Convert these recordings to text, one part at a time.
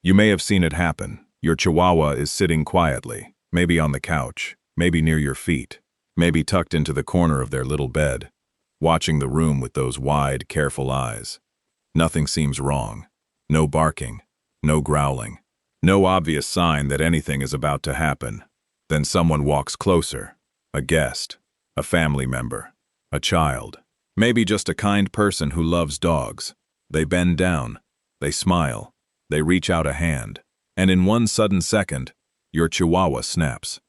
You may have seen it happen. Your Chihuahua is sitting quietly, maybe on the couch, maybe near your feet, maybe tucked into the corner of their little bed, watching the room with those wide, careful eyes. Nothing seems wrong. No barking, no growling, no obvious sign that anything is about to happen. Then someone walks closer. A guest, a family member, a child, maybe just a kind person who loves dogs. They bend down, they smile, they reach out a hand, and in one sudden second, your Chihuahua snaps.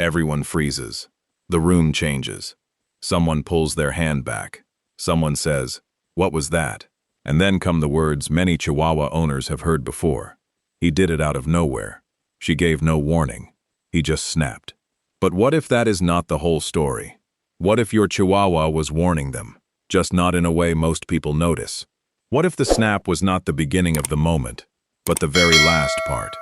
Everyone freezes. The room changes. Someone pulls their hand back. Someone says, "What was that?" And then come the words many Chihuahua owners have heard before. "He did it out of nowhere. She gave no warning. He just snapped." But what if that is not the whole story? What if your Chihuahua was warning them, just not in a way most people notice? What if the snap was not the beginning of the moment, but the very last part?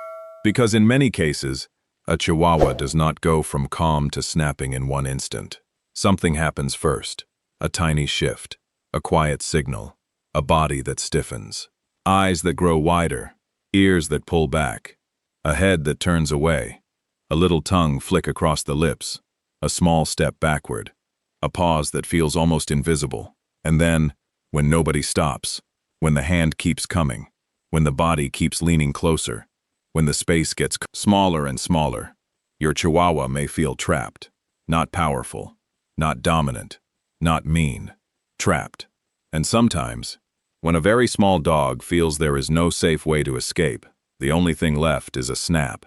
Because in many cases, a Chihuahua does not go from calm to snapping in one instant. Something happens first. A tiny shift, a quiet signal, a body that stiffens, eyes that grow wider, ears that pull back, a head that turns away, a little tongue flick across the lips, a small step backward, a pause that feels almost invisible. And then, when nobody stops, when the hand keeps coming, when the body keeps leaning closer, when the space gets smaller and smaller, your Chihuahua may feel trapped, not powerful, not dominant, not mean, trapped. And sometimes, when a very small dog feels there is no safe way to escape, the only thing left is a snap.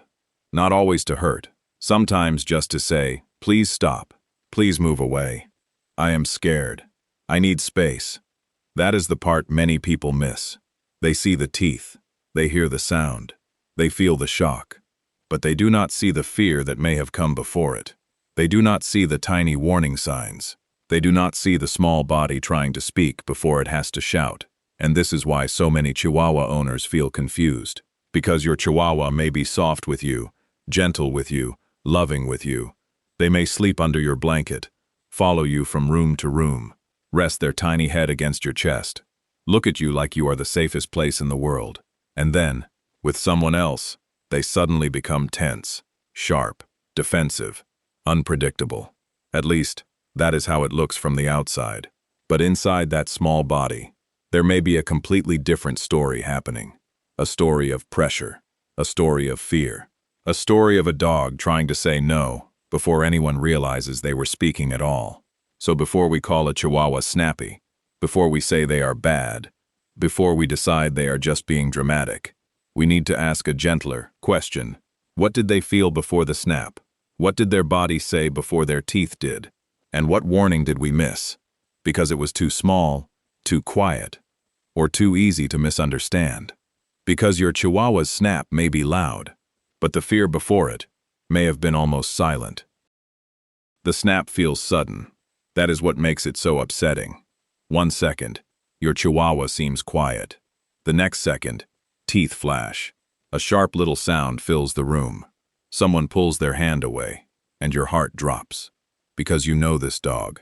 Not always to hurt, sometimes just to say, "Please stop, please move away. I am scared. I need space." That is the part many people miss. They see the teeth, they hear the sound, they feel the shock, but they do not see the fear that may have come before it. They do not see the tiny warning signs. They do not see the small body trying to speak before it has to shout. And this is why so many Chihuahua owners feel confused. Because your Chihuahua may be soft with you, gentle with you, loving with you. They may sleep under your blanket, follow you from room to room, rest their tiny head against your chest, look at you like you are the safest place in the world. And then, with someone else, they suddenly become tense, sharp, defensive, unpredictable. At least, that is how it looks from the outside. But inside that small body, there may be a completely different story happening. A story of pressure, a story of fear, a story of a dog trying to say no before anyone realizes they were speaking at all. So before we call a Chihuahua snappy, before we say they are bad, before we decide they are just being dramatic, we need to ask a gentler question. What did they feel before the snap? What did their body say before their teeth did? And what warning did we miss? Because it was too small, too quiet, or too easy to misunderstand. Because your Chihuahua's snap may be loud, but the fear before it may have been almost silent. The snap feels sudden. That is what makes it so upsetting. 1 second, your Chihuahua seems quiet. The next second, teeth flash. A sharp little sound fills the room. Someone pulls their hand away, and your heart drops. Because you know this dog.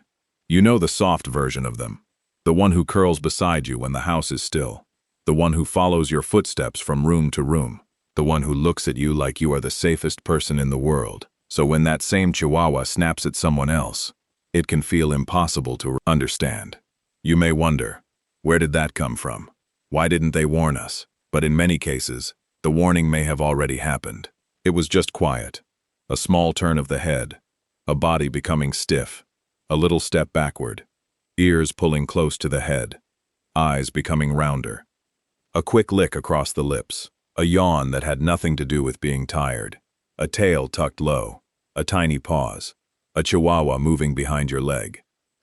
You know the soft version of them. The one who curls beside you when the house is still. The one who follows your footsteps from room to room. The one who looks at you like you are the safest person in the world. So when that same Chihuahua snaps at someone else, it can feel impossible to understand. You may wonder, where did that come from? Why didn't they warn us? But in many cases, the warning may have already happened. It was just quiet. A small turn of the head. A body becoming stiff. A little step backward. Ears pulling close to the head. Eyes becoming rounder. A quick lick across the lips. A yawn that had nothing to do with being tired. A tail tucked low. A tiny pause. A Chihuahua moving behind your leg.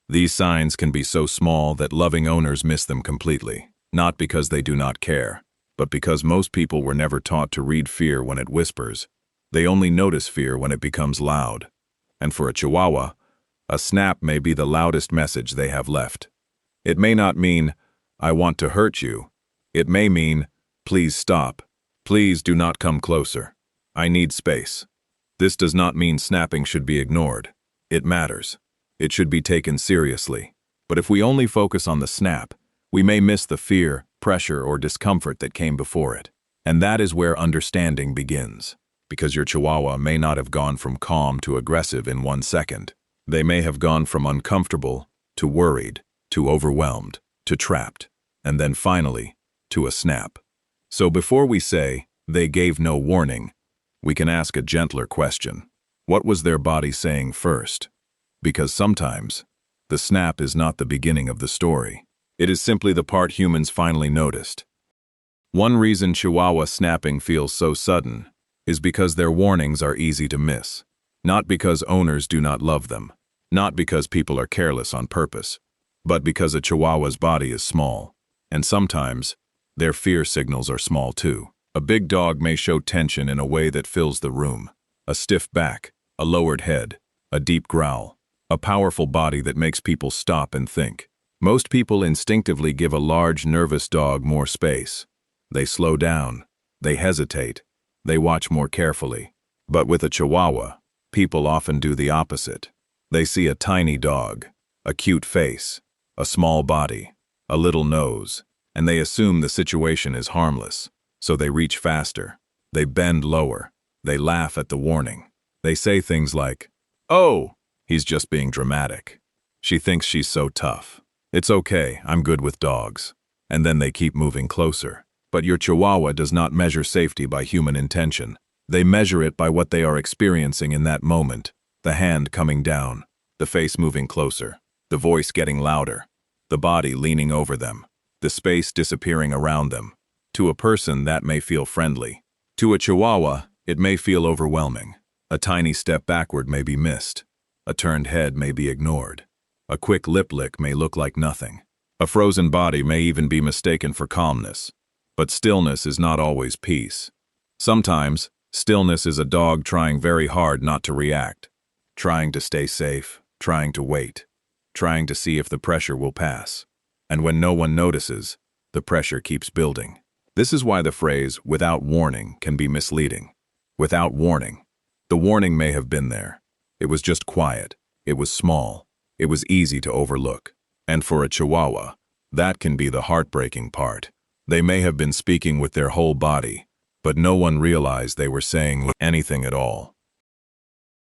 These signs can be so small that loving owners miss them completely. Not because they do not care, but because most people were never taught to read fear when it whispers. They only notice fear when it becomes loud. And for a Chihuahua, a snap may be the loudest message they have left. It may not mean, "I want to hurt you." It may mean, "Please stop. Please do not come closer. I need space." This does not mean snapping should be ignored. It matters. It should be taken seriously. But if we only focus on the snap, we may miss the fear, pressure, or discomfort that came before it. And that is where understanding begins. Because your Chihuahua may not have gone from calm to aggressive in 1 second. They may have gone from uncomfortable to worried, to overwhelmed, to trapped, and then finally, to a snap. So before we say, they gave no warning, we can ask a gentler question. What was their body saying first? Because sometimes, the snap is not the beginning of the story. It is simply the part humans finally noticed. One reason Chihuahua snapping feels so sudden is because their warnings are easy to miss. Not because owners do not love them, not because people are careless on purpose, but because a Chihuahua's body is small, and sometimes, their fear signals are small too. A big dog may show tension in a way that fills the room. A stiff back, a lowered head, a deep growl, a powerful body that makes people stop and think. Most people instinctively give a large, nervous dog more space. They slow down, they hesitate, they watch more carefully. But with a Chihuahua, people often do the opposite. They see a tiny dog, a cute face, a small body, a little nose, and they assume the situation is harmless. So they reach faster, they bend lower, they laugh at the warning. They say things like, "Oh, he's just being dramatic. She thinks she's so tough. It's okay, I'm good with dogs." And then they keep moving closer. But your Chihuahua does not measure safety by human intention. They measure it by what they are experiencing in that moment. The hand coming down, the face moving closer, the voice getting louder, the body leaning over them, the space disappearing around them. To a person, that may feel friendly. To a Chihuahua, it may feel overwhelming. A tiny step backward may be missed. A turned head may be ignored. A quick lip lick may look like nothing. A frozen body may even be mistaken for calmness. But stillness is not always peace. Sometimes, stillness is a dog trying very hard not to react, trying to stay safe, trying to wait, trying to see if the pressure will pass. And when no one notices, the pressure keeps building. This is why the phrase, "without warning," can be misleading. Without warning. The warning may have been there. It was just quiet. It was small. It was easy to overlook. And for a Chihuahua, that can be the heartbreaking part. They may have been speaking with their whole body, but no one realized they were saying anything at all.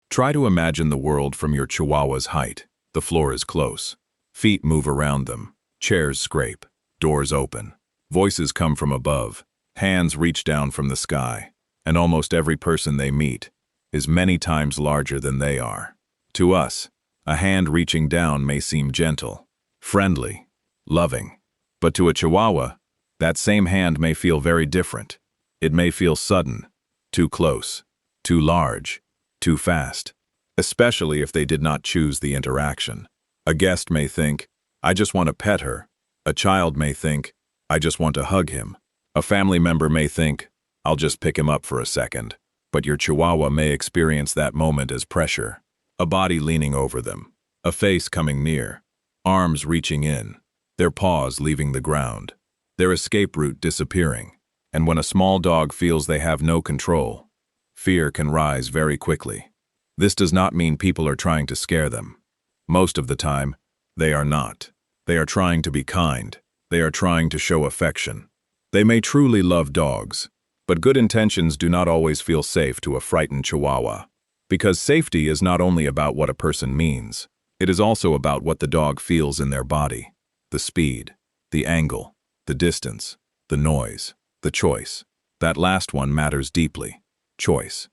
Try to imagine the world from your Chihuahua's height. The floor is close. Feet move around them. Chairs scrape. Doors open. Voices come from above. Hands reach down from the sky. And almost every person they meet is many times larger than they are. To us, a hand reaching down may seem gentle, friendly, loving. But to a Chihuahua, that same hand may feel very different. It may feel sudden, too close, too large, too fast, especially if they did not choose the interaction. A guest may think, "I just want to pet her." A child may think, "I just want to hug him." A family member may think, "I'll just pick him up for a second." But your Chihuahua may experience that moment as pressure. A body leaning over them, a face coming near, arms reaching in, their paws leaving the ground, their escape route disappearing. And when a small dog feels they have no control, fear can rise very quickly. This does not mean people are trying to scare them. Most of the time, they are not. They are trying to be kind. They are trying to show affection. They may truly love dogs, but good intentions do not always feel safe to a frightened Chihuahua. Because safety is not only about what a person means, it is also about what the dog feels in their body. The speed, the angle, the distance, the noise, the choice. That last one matters deeply. Choice.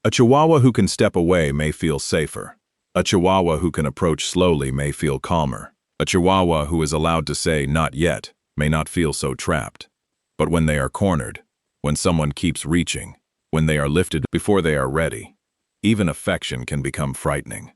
A Chihuahua who can step away may feel safer. A Chihuahua who can approach slowly may feel calmer. A Chihuahua who is allowed to say "not yet" may not feel so trapped. But when they are cornered, when someone keeps reaching, when they are lifted before they are ready, even affection can become frightening.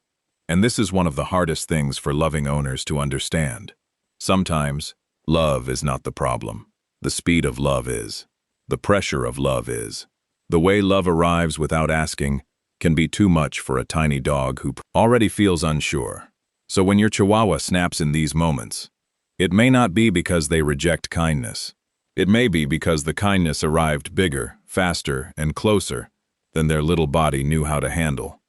And this is one of the hardest things for loving owners to understand. Sometimes, love is not the problem. The speed of love is. The pressure of love is. The way love arrives without asking can be too much for a tiny dog who already feels unsure. So when your Chihuahua snaps in these moments, it may not be because they reject kindness. It may be because the kindness arrived bigger, faster, and closer than their little body knew how to handle.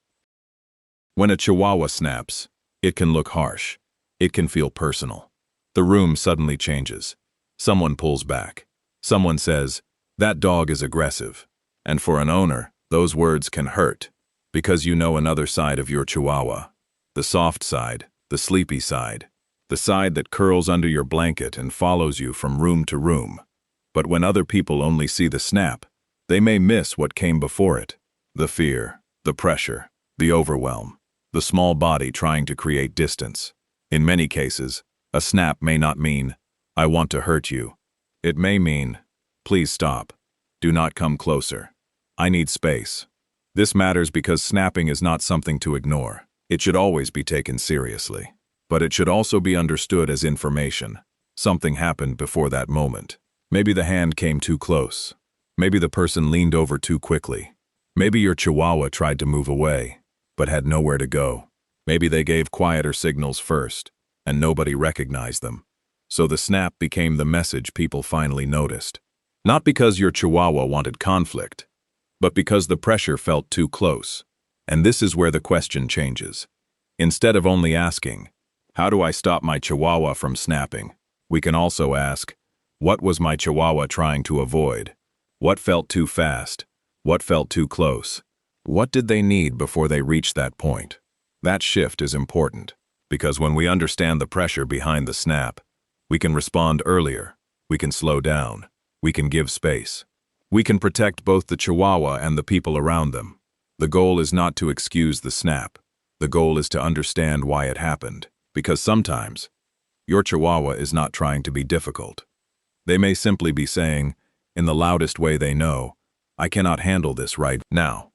When a Chihuahua snaps, it can look harsh. It can feel personal. The room suddenly changes. Someone pulls back. Someone says, That dog is aggressive. And for an owner, those words can hurt, because you know another side of your Chihuahua. The soft side, the sleepy side, the side that curls under your blanket and follows you from room to room. But when other people only see the snap, they may miss what came before it. The fear, the pressure, the overwhelm, the small body trying to create distance. In many cases, a snap may not mean, "I want to hurt you." It may mean, "Please stop. Do not come closer. I need space." This matters because snapping is not something to ignore. It should always be taken seriously. But it should also be understood as information. Something happened before that moment. Maybe the hand came too close. Maybe the person leaned over too quickly. Maybe your Chihuahua tried to move away, but had nowhere to go. Maybe they gave quieter signals first, and nobody recognized them. So the snap became the message people finally noticed. Not because your Chihuahua wanted conflict, but because the pressure felt too close. And this is where the question changes. Instead of only asking, "How do I stop my Chihuahua from snapping?" we can also ask, "What was my Chihuahua trying to avoid? What felt too fast? What felt too close? What did they need before they reached that point?" That shift is important, because when we understand the pressure behind the snap, we can respond earlier, we can slow down, we can give space. We can protect both the Chihuahua and the people around them. The goal is not to excuse the snap. The goal is to understand why it happened, because sometimes your Chihuahua is not trying to be difficult. They may simply be saying, in the loudest way they know, "I cannot handle this right now."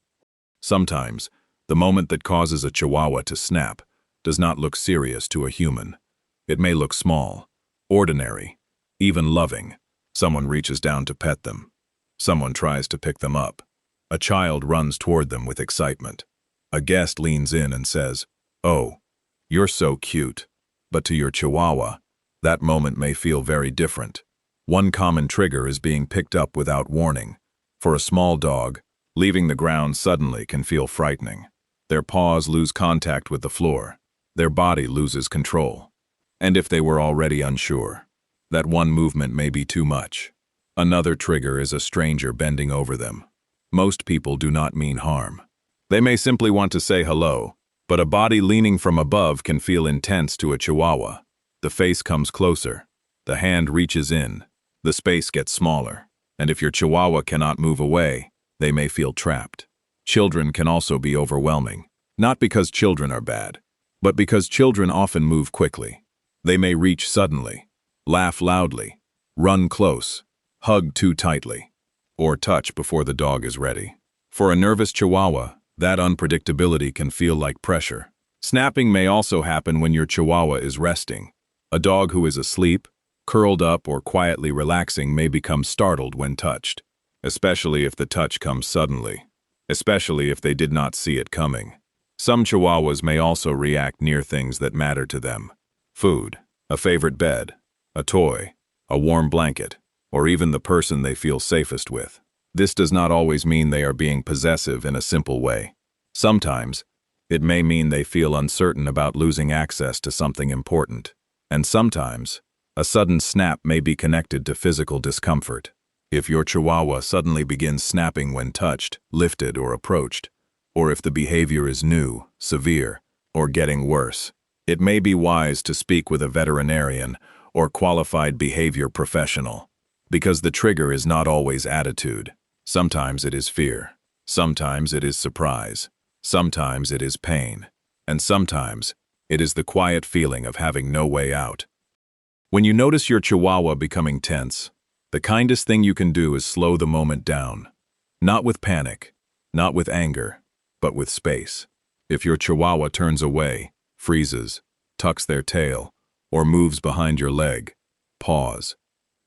Sometimes, the moment that causes a Chihuahua to snap does not look serious to a human. It may look small, ordinary, even loving. Someone reaches down to pet them. Someone tries to pick them up. A child runs toward them with excitement. A guest leans in and says, "Oh, you're so cute." But to your Chihuahua, that moment may feel very different. One common trigger is being picked up without warning. For a small dog, leaving the ground suddenly can feel frightening. Their paws lose contact with the floor. Their body loses control. And if they were already unsure, that one movement may be too much. Another trigger is a stranger bending over them. Most people do not mean harm. They may simply want to say hello, but a body leaning from above can feel intense to a Chihuahua. The face comes closer. The hand reaches in. The space gets smaller. And if your Chihuahua cannot move away, they may feel trapped. Children can also be overwhelming. Not because children are bad, but because children often move quickly. They may reach suddenly, laugh loudly, run close, hug too tightly, or touch before the dog is ready. For a nervous Chihuahua, that unpredictability can feel like pressure. Snapping may also happen when your Chihuahua is resting. A dog who is asleep, curled up, or quietly relaxing may become startled when touched, especially if the touch comes suddenly, especially if they did not see it coming. Some Chihuahuas may also react near things that matter to them. Food, a favorite bed, a toy, a warm blanket, or even the person they feel safest with. This does not always mean they are being possessive in a simple way. Sometimes, it may mean they feel uncertain about losing access to something important. And sometimes, a sudden snap may be connected to physical discomfort. If your Chihuahua suddenly begins snapping when touched, lifted, or approached, or if the behavior is new, severe, or getting worse, it may be wise to speak with a veterinarian or qualified behavior professional. Because the trigger is not always attitude. Sometimes it is fear. Sometimes it is surprise. Sometimes it is pain. And sometimes it is the quiet feeling of having no way out. When you notice your Chihuahua becoming tense, the kindest thing you can do is slow the moment down. Not with panic, not with anger, but with space. If your Chihuahua turns away, freezes, tucks their tail, or moves behind your leg, pause.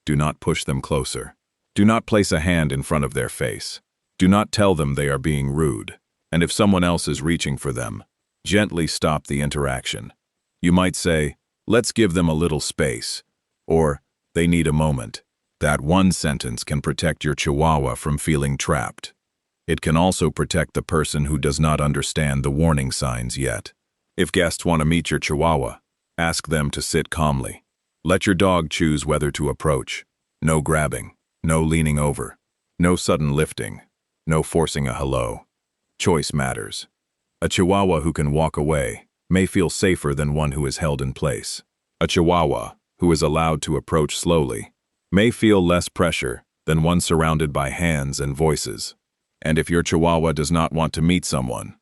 Do not push them closer. Do not place a hand in front of their face. Do not tell them they are being rude. And if someone else is reaching for them, gently stop the interaction. You might say, "Let's give them a little space," or "They need a moment." That one sentence can protect your Chihuahua from feeling trapped. It can also protect the person who does not understand the warning signs yet. If guests want to meet your Chihuahua, ask them to sit calmly. Let your dog choose whether to approach. No grabbing, no leaning over. No sudden lifting. No forcing a hello. Choice matters. A Chihuahua who can walk away may feel safer than one who is held in place. A Chihuahua who is allowed to approach slowly may feel less pressure than one surrounded by hands and voices. And if your Chihuahua does not want to meet someone,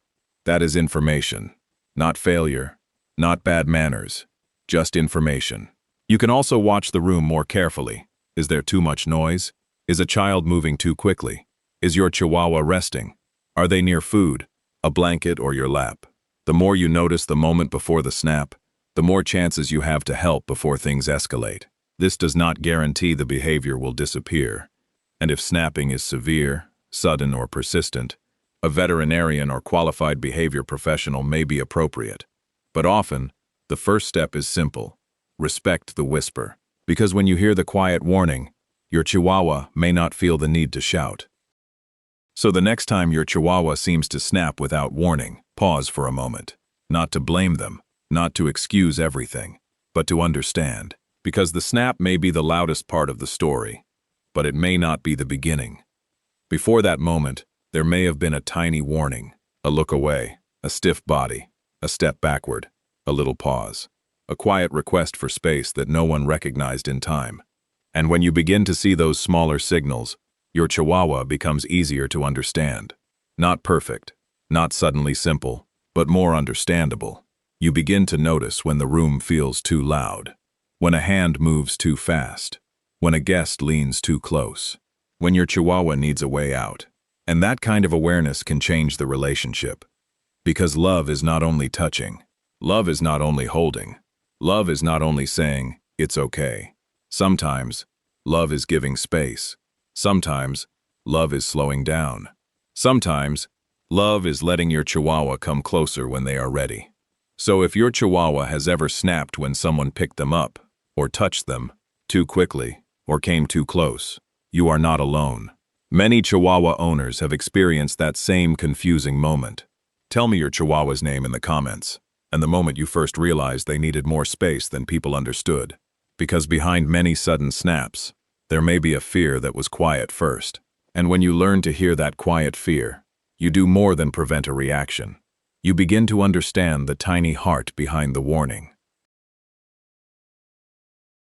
that is information, not failure, not bad manners, just information. You can also watch the room more carefully. Is there too much noise? Is a child moving too quickly? Is your Chihuahua resting? Are they near food, a blanket, or your lap? The more you notice the moment before the snap, the more chances you have to help before things escalate. This does not guarantee the behavior will disappear. And if snapping is severe, sudden, or persistent, a veterinarian or qualified behavior professional may be appropriate. But often, the first step is simple. Respect the whisper. Because when you hear the quiet warning, your Chihuahua may not feel the need to shout. So the next time your Chihuahua seems to snap without warning, pause for a moment. Not to blame them, not to excuse everything, but to understand. Because the snap may be the loudest part of the story, but it may not be the beginning. Before that moment, there may have been a tiny warning, a look away, a stiff body, a step backward, a little pause, a quiet request for space that no one recognized in time. And when you begin to see those smaller signals, your Chihuahua becomes easier to understand. Not perfect, not suddenly simple, but more understandable. You begin to notice when the room feels too loud, when a hand moves too fast, when a guest leans too close, when your Chihuahua needs a way out. And that kind of awareness can change the relationship. Because love is not only touching, love is not only holding, love is not only saying, it's okay. Sometimes, love is giving space. Sometimes, love is slowing down. Sometimes, love is letting your Chihuahua come closer when they are ready. So if your Chihuahua has ever snapped when someone picked them up, or touched them, too quickly, or came too close, you are not alone. Many Chihuahua owners have experienced that same confusing moment. Tell me your Chihuahua's name in the comments, and the moment you first realized they needed more space than people understood. Because behind many sudden snaps, there may be a fear that was quiet first. And when you learn to hear that quiet fear, you do more than prevent a reaction. You begin to understand the tiny heart behind the warning.